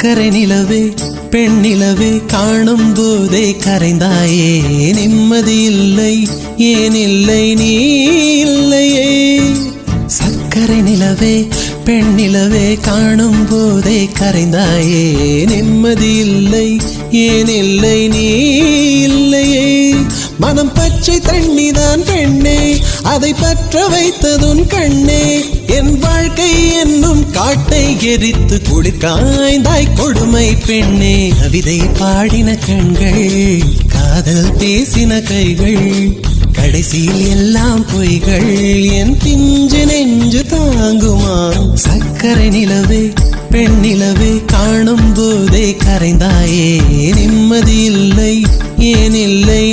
சக்கரை நிலவே பெண் நிலவே காணும் போதே கரைந்தாயே நிம்மதி இல்லை ஏன் இல்லை நீ இல்லையே சக்கரை நிலவே பெண் நிலவே காணும் போதே கரைந்தாயே நிம்மதி இல்லை ஏன் இல்லை நீ இல்லையே மனம் பச்சை தண்ணிதான் பெண்ணே அதை பற்ற வைத்ததுன் கண்ணே என் வாழ்க்கை என்னும் காட்டை எரித்து குளிர்காய்ந்தாய் கொடுமை பெண்ணே கவிதை பாடின கண்கள் காதல் பேசின கைகள் கடைசியில் எல்லாம் பொய்கள் என் பிஞ்சு நெஞ்சு தாங்குமா சக்கரை நிலவே பெண் நிலவே காணும் போதே கரைந்தாயே நிம்மதி இல்லை ஏன் இல்லை